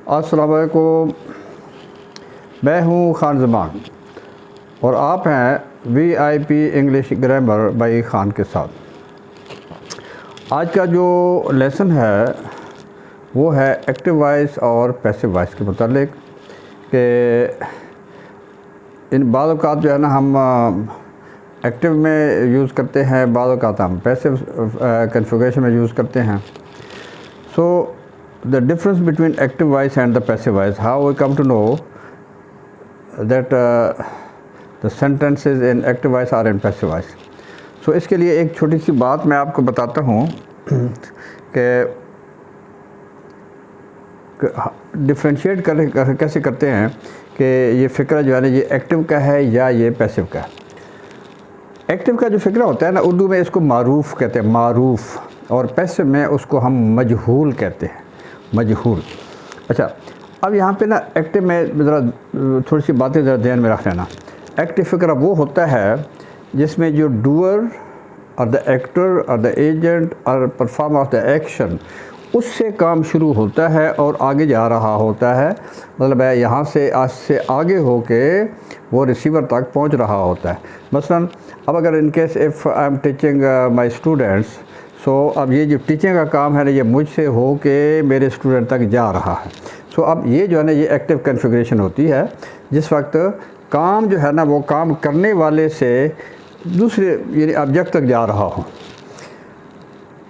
अस्सलाम वालेकुम। मैं हूँ खान ज़मान और आप हैं VIP English grammar by Khan के साथ। आज का जो लेसन है वो है एक्टिव वॉइस और पैसिव वॉइस के मुतालिक कि इन बाद औक़ात जो है ना हम एक्टिव में यूज़ करते हैं, बाद औक़ात हम पैसिव कॉन्फ़िगरेशन में यूज़ करते हैं। सो the difference between active voice and the passive voice, how we come to know that the sentences in active voice are in passive voice. So इसके लिए एक छोटी सी बात मैं आपको बताता हूँ कि डिफ्रेंशिएट कैसे करते हैं कि ये फ़िक्रा जो है ना ये एक्टिव का है या ये पैसिव का है। एक्टिव का जो फ़िक्रा होता है ना, उर्दू में इसको मारूफ़ कहते हैं, मारूफ़, और पैसिव में उसको हम मजहूल कहते हैं, मजहूल। अच्छा, अब यहाँ पे ना एक्टिव में ज़रा थोड़ी सी बातें ज़रा ध्यान में रख लेना। एक्टिव फ़िक्रा वो होता है जिसमें जो डूअर और द एक्टर और द एजेंट और परफॉर्मर ऑफ द एक्शन उससे काम शुरू होता है और आगे जा रहा होता है। मतलब है यहाँ से आज से आगे होके वो रिसीवर तक पहुँच रहा होता है। मसलन अब अगर in case if I am teaching my students, so अब ये जो टीचिंग का काम है ना ये मुझसे हो के मेरे स्टूडेंट तक जा रहा है। सो अब ये जो है ना ये एक्टिव कॉन्फ़िगरेशन होती है जिस वक्त काम जो है ना वो काम करने वाले से दूसरे यानी ऑब्जेक्ट तक जा रहा हो।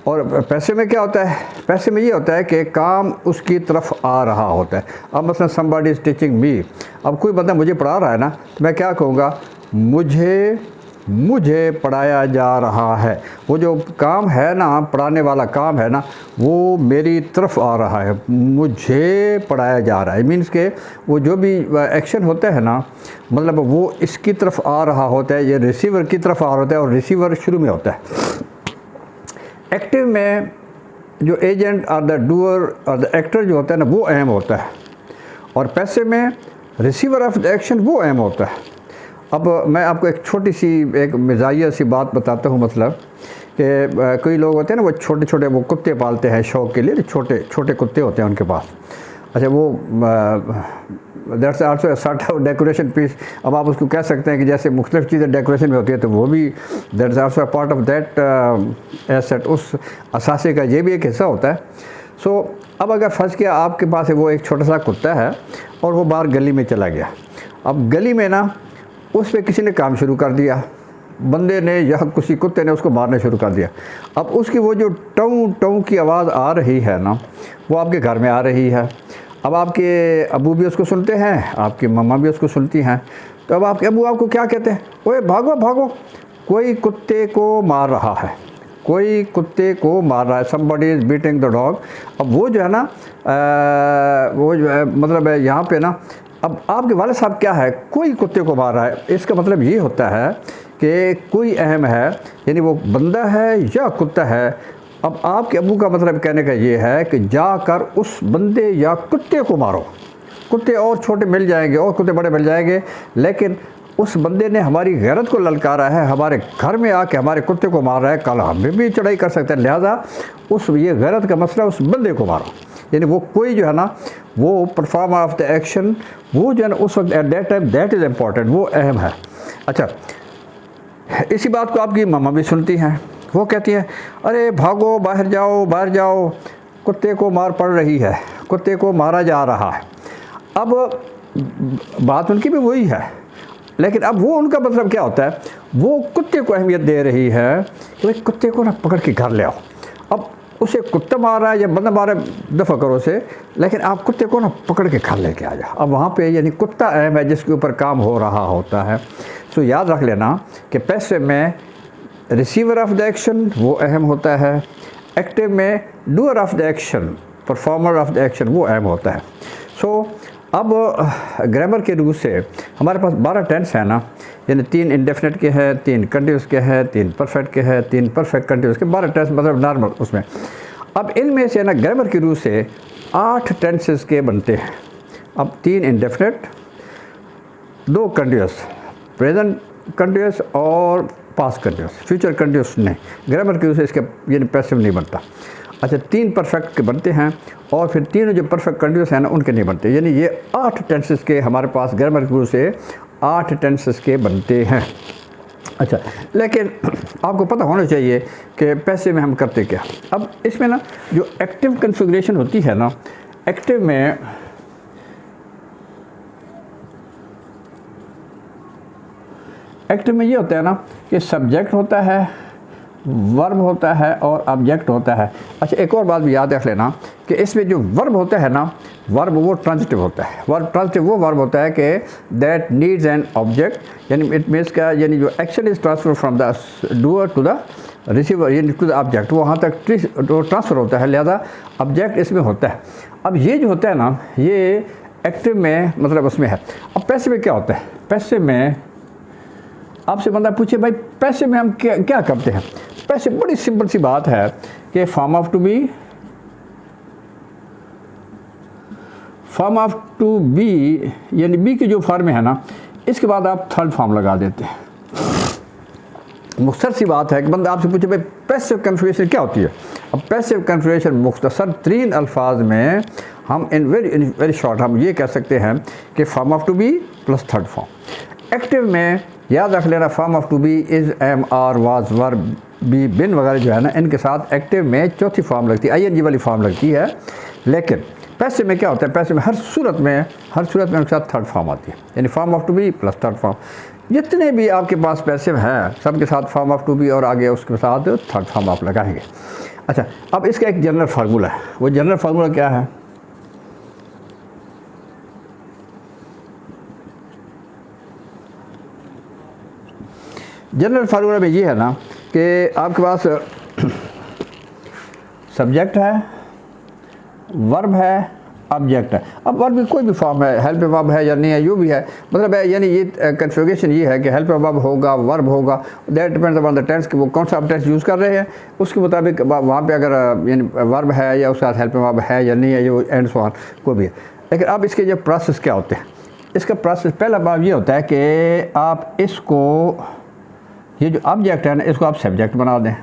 और पैसे में क्या होता है? पैसे में ये होता है कि काम उसकी तरफ आ रहा होता है। अब मसलन समबडी इज़ टीचिंग मी, अब कोई बंदा मुझे पढ़ा रहा है ना, तो मैं क्या कहूँगा? मुझे पढ़ाया जा रहा है। वो जो काम है ना, पढ़ाने वाला काम है ना, वो मेरी तरफ आ रहा है, मुझे पढ़ाया जा रहा है। मीन्स के वो जो भी एक्शन होता है ना, मतलब वो इसकी तरफ आ रहा होता है, ये रिसीवर की तरफ आ रहा होता है और रिसीवर शुरू में होता है। एक्टिव में जो एजेंट और द डूअर और द एक्टर जो होता है ना वो अहम होता है, और पैसिव में रिसीवर ऑफ द एक्शन वो अहम होता है। अब मैं आपको एक छोटी सी एक मिजाजिया सी बात बताता हूँ। मतलब कि कई लोग होते हैं ना वो छोटे छोटे वो कुत्ते पालते हैं शौक़ के लिए, छोटे छोटे कुत्ते होते हैं उनके पास। अच्छा, वो that's also a sort of decoration piece. अब आप उसको कह सकते हैं कि जैसे मुख्तलिफ़ चीज़ें डेकोरेशन में होती है तो वो भी that's also a part of that asset, उस असासे का ये भी एक हिस्सा होता है। सो अब अगर फर्ज किया आपके पास वो एक छोटा सा कुत्ता है और वो बाहर गली में चला गया। अब गली में ना उस पर किसी ने काम शुरू कर दिया, बंदे ने या किसी कुत्ते ने उसको मारना शुरू कर दिया। अब उसकी वो जो टों टों की आवाज़ आ रही है ना, वो आपके घर में आ रही है। अब आपके अबू भी उसको सुनते हैं, आपकी मम्मा भी उसको सुनती हैं। तो अब आपके अबू आपको क्या कहते हैं? ओए भागो भागो, कोई कुत्ते को मार रहा है, कोई कुत्ते को मार रहा है, somebody is beating the dog. अब वो जो है ना वो जो है मतलब है यहाँ पे ना, अब आपके वाले साहब क्या है, कोई कुत्ते को मार रहा है। इसका मतलब ये होता है कि कोई अहम है, यानी वो बंदा है या कुत्ता है। अब आपके अबू का मतलब कहने का ये है कि जाकर उस बंदे या कुत्ते को मारो। कुत्ते और छोटे मिल जाएंगे और कुत्ते बड़े मिल जाएंगे, लेकिन उस बंदे ने हमारी गैरत को ललकारा है, हमारे घर में आके हमारे कुत्ते को मार रहा है, कल हमें भी चढ़ाई कर सकते हैं। लिहाजा उस ये गैरत का मसला, उस बंदे को मारो। यानी वो कोई जो है ना वो परफॉर्मर ऑफ द एक्शन, वो जो है ना उस वक्त at that time that is important, वो अहम है। अच्छा, इसी बात को आपकी मम्मा भी सुनती हैं। वो कहती हैं अरे भागो, बाहर जाओ, बाहर जाओ, कुत्ते को मार पड़ रही है, कुत्ते को मारा जा रहा है। अब बात उनकी भी वही है, लेकिन अब वो उनका मतलब क्या होता है? वो कुत्ते को अहमियत दे रही है कि भाई कुत्ते को ना पकड़ के घर ले आओ। अब उसे कुत्ता मार रहा है या बंदा मार रहा है, दफ़ा करो उसे, लेकिन आप कुत्ते को ना पकड़ के घर लेके आ जाओ। अब वहाँ पे यानी कुत्ता अहम है जिसके ऊपर काम हो रहा होता है। सो याद रख लेना कि पैसिव में रिसीवर ऑफ द एक्शन वो अहम होता है, एक्टिव में doer of the action, performer of the action वो अहम होता है। सो अब ग्रामर के रूल से हमारे पास 12 टेंस है ना, यानी 3 इंडेफिनिट के हैं, 3 कंटिन्यूस के हैं, 3 परफेक्ट के हैं, 3 परफेक्ट कंटिन्यूस के, 12 टेंस मतलब नॉर्मल उसमें। अब इनमें से ना ग्रामर के रूल से 8 टेंसेस के बनते हैं। अब 3 इंडेफिनिट, 2 कंटिन्यूस, प्रेजेंट कंटिन्यूस और पास्ट कंटिन्यूस, फ्यूचर कंटिन्यूस नहीं। ग्रामर के रूल से इसके यानी पैसिव नहीं बनता। अच्छा 3 परफेक्ट के बनते हैं और फिर तीनों जो परफेक्ट कंटिन्यूस हैं ना उनके नहीं बनते, यानी ये 8 टेंसेस के हमारे पास ग्रामर के रूल से 8 टेंसेस के बनते हैं। अच्छा, लेकिन आपको पता होना चाहिए कि पैसे में हम करते क्या। अब इसमें ना जो एक्टिव कन्फिग्रेशन होती है ना, एक्टिव में ये होता है ना कि सब्जेक्ट होता है, वर्ब होता है और ऑब्जेक्ट होता है। अच्छा, एक और बात भी याद रख लेना कि इसमें जो वर्ब होता है ना, वर्ब वो ट्रांजिटिव होता है। वर्ब ट्रांजिटिव वो वर्ब होता है कि दैट नीड्स एन ऑब्जेक्ट, यानी इट मीन्स का यानी जो action is transfer from the doer to the receiver, यानी टू द ऑब्जेक्ट, वो वहाँ तक ट्रांसफ़र होता है, लिहाजा ऑब्जेक्ट इसमें होता है। अब ये जो होता है ना, ये एक्टिव में मतलब उसमें है। अब पैसे में क्या होता है? पैसे में आपसे बंदा पूछे भाई पैसे में हम क्या करते हैं? पैसे बड़ी सिंपल सी बात है कि फॉर्म ऑफ टू बी यानी बी की जो फॉर्म है ना, इसके बाद आप थर्ड फॉर्म लगा देते हैं। मुख्तसर सी बात है कि बंदा आपसे पूछे भाई पैसिव कन्फिगरेशन क्या होती है। अब पैसिव कन्फिगरेशन मुख्तसर 3 अल्फाज में हम इन वेरी शॉर्ट हम ये कह सकते हैं कि form of to be plus third form. Active में याद रख लेना form of to be is, am, are, was, were, be, been वगैरह जो है ना, इनके साथ एक्टिव में चौथी फॉर्म लगती है, ING वाली फॉर्म लगती है। लेकिन पैसे में क्या होता है? पैसे में हर सूरत में उनके साथ थर्ड फॉर्म आती है, यानी form of to be plus third form. जितने भी आपके पास पैसे हैं सबके साथ फॉर्म ऑफ टू बी और आगे उसके साथ थर्ड फॉर्म आप लगाएंगे। अच्छा, अब इसका एक जनरल फार्मूला है। वो जनरल फार्मूला क्या है? जनरल फार्मूला में ये है ना कि आपके पास सब्जेक्ट है, वर्ब है, ऑब्जेक्ट है। अब वर्ब की कोई भी फॉर्म है, हेल्प वर्ब है या नहीं है, यो भी है, मतलब है यानी ये कन्फिगरेशन ये है कि हेल्प वर्ब होगा, वर्ब होगा, that depends upon the tense कि वो कौन सा टेंस यूज़ कर रहे हैं, उसके मुताबिक वहाँ पे अगर यानी वर्ब है या उसके साथ हेल्प वर्ब है या नहीं है, ये एंड सो ऑन कोई भी है। लेकिन अब इसके जो प्रोसेस क्या होते हैं? इसका प्रोसेस पहला बात ये होता है कि आप इसको, ये जो ऑब्जेक्ट है ना, इसको आप सब्जेक्ट बना दें,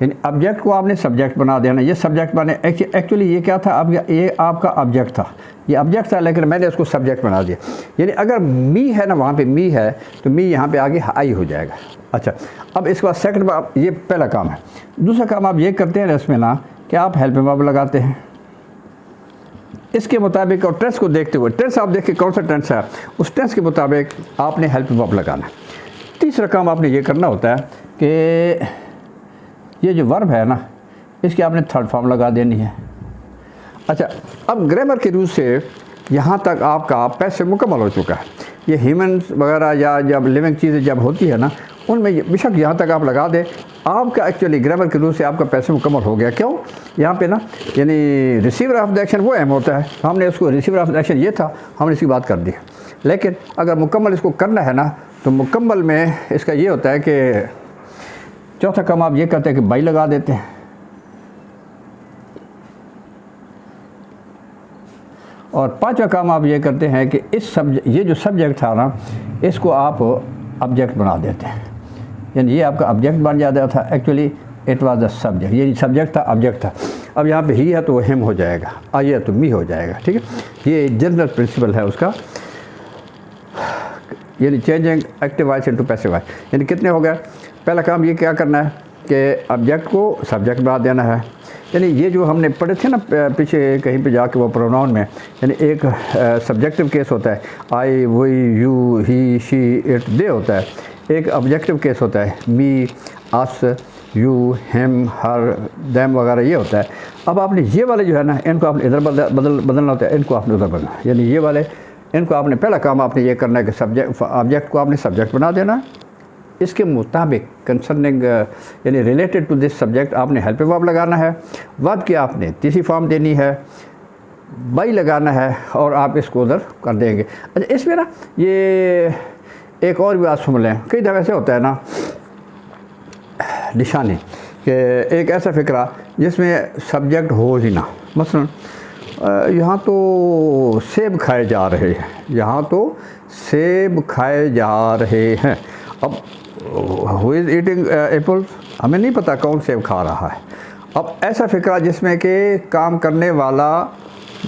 यानी ऑब्जेक्ट को आपने सब्जेक्ट बना देना। ये सब्जेक्ट बने एक्चुअली ये क्या था? अब ये आपका ऑब्जेक्ट था, ये ऑब्जेक्ट था, लेकिन मैंने इसको सब्जेक्ट बना दिया। यानी अगर मी है ना, वहाँ पे मी है तो मी यहाँ पे आगे आई हो जाएगा। अच्छा, अब इसके बाद सेकंड बार, ये पहला काम है। दूसरा काम आप ये करते हैं इसमें ना कि आप हेल्प वर्ब लगाते हैं इसके मुताबिक, और टेंस को देखते हुए, टेंस आप देखिए कौन सा टेंस है, उस टेंस के मुताबिक आपने हेल्प वर्ब लगाना है। तीसरा काम आपने ये करना होता है कि ये जो वर्ब है ना, इसकी आपने थर्ड फॉर्म लगा देनी है। अच्छा, अब ग्रामर के रूल से यहाँ तक आपका पैसे मुकम्मल हो चुका है। ये ह्यूमन्स वगैरह या जब लिविंग चीज़ें जब होती है ना, उनमें बेशक यहाँ तक आप लगा दें, आपका एक्चुअली ग्रामर के रूल से आपका पैसे मुकम्मल हो गया। क्यों? यहाँ पे ना यानी रिसीवर ऑफ द एक्शन वो अहम होता है, हमने उसको रिसीवर ऑफ द एक्शन ये था, हमने इसकी बात कर दी। लेकिन अगर मुकम्मल इसको करना है ना, तो मुकम्मल में इसका ये होता है कि चौथा काम आप ये करते हैं कि बाई लगा देते हैं, और पांचवा काम आप ये करते हैं कि ये जो सब्जेक्ट था ना, इसको आप ऑब्जेक्ट बना देते हैं, यानी ये आपका ऑब्जेक्ट बन जाता था। Actually it was the subject, ये सब्जेक्ट था, ऑब्जेक्ट था। अब यहाँ पे ही है तो वो हिम हो जाएगा, आई है तो मी हो जाएगा। ठीक है, ये जनरल प्रिंसिपल है उसका, यानी changing active voice into passive voice. यानी कितने हो गए? पहला काम ये क्या करना है कि ऑब्जेक्ट को सब्जेक्ट बना देना है। यानी ये जो हमने पढ़े थे ना पीछे कहीं पे जाके वो प्रोनाउन में, यानी एक सब्जेक्टिव केस होता है, I, we, you, he, she, it, they होता है। एक ऑब्जेक्टिव केस होता है, me, us, you, him, her, them वगैरह, ये होता है। अब आपने ये वाले जो है ना, इनको आपने इधर बदलना होता है, इनको आपने उधर बदलना, यानी ये वाले इनको आपने, पहला काम आपने ये करना है कि ऑब्जेक्ट को आपने सब्जेक्ट बना देना, इसके मुताबिक कंसर्निंग यानी रिलेटेड टू दिस सब्जेक्ट आपने हेल्प वर्ब लगाना है, वर्ब की आपने तीसरी फॉर्म देनी है, बाई लगाना है, और आप इसको उधर कर देंगे। अच्छा, इसमें ना ये एक और भी बात सुन लें, कई दफ़े ऐसे होता है ना निशानी कि एक ऐसा फ़िक्रा जिसमें सब्जेक्ट हो ही ना, मसलन यहाँ तो सेब खाए जा रहे हैं, यहाँ तो सेब खाए जा रहे हैं। अब हु इज़ ईटिंग एप्पल्स? हमें नहीं पता कौन सेब खा रहा है। अब ऐसा फ़िक्रा जिसमें कि काम करने वाला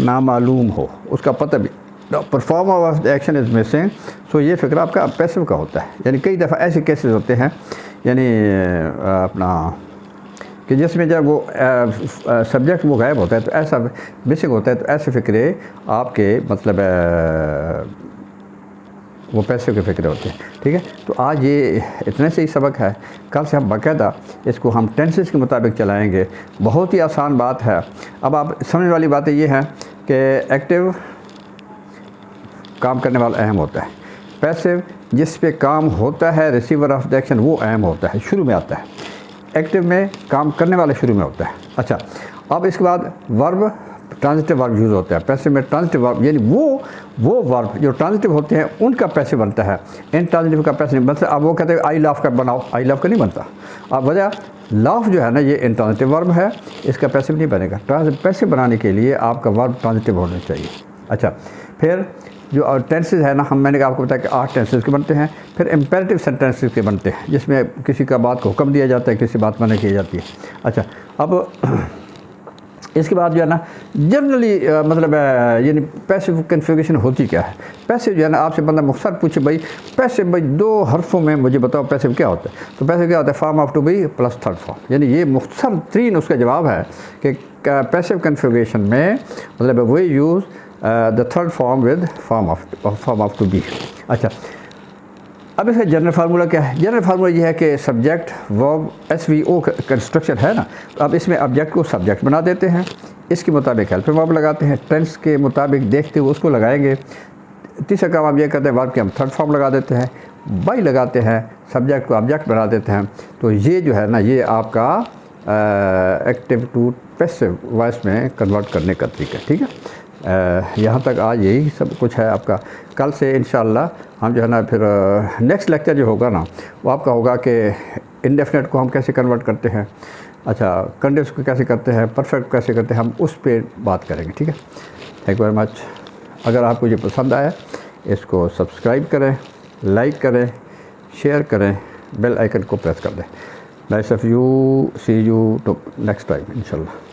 नामालूम हो, उसका पता भी, performer of the action is missing, so ये फ़िक्रा आपका पैसिव का होता है। यानी कई दफ़ा ऐसे केसेस होते हैं, यानी अपना कि जिसमें जब वो सब्जेक्ट वो गायब होता है तो ऐसा मिसिंग होता है, तो ऐसे फ़िक्रे आपके मतलब वो पैसे के फ़िक्रे होते हैं। ठीक है, तो आज ये इतने से ही सबक है। कल से हम बाकायदा इसको हम टेंसेस के मुताबिक चलाएंगे। बहुत ही आसान बात है। अब आप समझ वाली बातें ये हैं कि एक्टिव काम करने वाला अहम होता है, पैसिव जिस पे काम होता है रिसीवर ऑफ द एक्शन वो अहम होता है, शुरू में आता है। एक्टिव में काम करने वाला शुरू में होता है। अच्छा, अब इसके बाद वर्ब, ट्रांजिटिव वर्ब यूज़ होता है। पैसिव में ट्रांजिटिव वर्ब यानी वो वर्ब जो ट्रांजिटिव होते हैं उनका पैसिव बनता है, इंट्रांजिटिव का पैसिव नहीं बनता। अब वो कहते हैं आई लव का बनाओ, आई लव का नहीं बनता। अब वजह लव जो है ना, ये इंट्रांजिटिव वर्ब है, इसका पैसिव नहीं बनेगा। पैसिव बनाने के लिए आपका वर्ब ट्रांजिटिव होना चाहिए। अच्छा, फिर जो टेंसेस है ना, मैंने आपको बताया कि 8 टेंसेस के बनते हैं। फिर इम्पेरेटिव सेंटेंसेस के बनते हैं, जिसमें किसी का बात को हुक्म दिया जाता है, किसी बात मना की जाती है। अच्छा, अब इसके बाद जो है ना जनरली मतलब यानी पैसिव कन्फिगरेशन होती क्या है। पैसिव जो है ना, आपसे बंदा मुख्तसर पूछे भाई पैसिव, भाई 2 हरफों में मुझे बताओ पैसिव क्या होता है। तो पैसिव क्या होता है, form of to be plus third form. यानी ये मुख्तसर तरीन उसका जवाब है कि पैसिव कन्फिगरेशन में मतलब we use the third form with form of to be. अच्छा, अब इसका जनरल फार्मूला क्या है। जनरल फार्मूला ये है कि सब्जेक्ट वर्ब SVO कंस्ट्रक्शन है ना, तो अब इसमें ऑब्जेक्ट को सब्जेक्ट बना देते हैं, इसके मुताबिक हेल्पिंग वर्ब लगाते हैं, टेंस के मुताबिक देखते हुए उसको लगाएंगे। तीसरा काम हम ये करते हैं, वर्ब के हम थर्ड फॉर्म लगा देते हैं, बाई लगाते हैं, सब्जेक्ट को ऑब्जेक्ट बना देते हैं। तो ये जो है ना, ये आपका एक्टिव टू पैसिव वॉइस में कन्वर्ट करने का तरीका। ठीक है, यहाँ तक आज यही सब कुछ है आपका। कल से इंशाअल्लाह हम जो है ना फिर नेक्स्ट लेक्चर जो होगा ना, वो आपका होगा कि इंडेफिनेट को हम कैसे कन्वर्ट करते हैं, अच्छा कंडीशनल को कैसे करते हैं, परफेक्ट कैसे करते हैं, हम उस पर बात करेंगे। ठीक है, थैंक यू वेरी मच। अगर आपको ये पसंद आया इसको सब्सक्राइब करें, लाइक करें, शेयर करें, बेल आइकन को प्रेस कर दें। Nice of you, see you to next time इंशाल्लाह।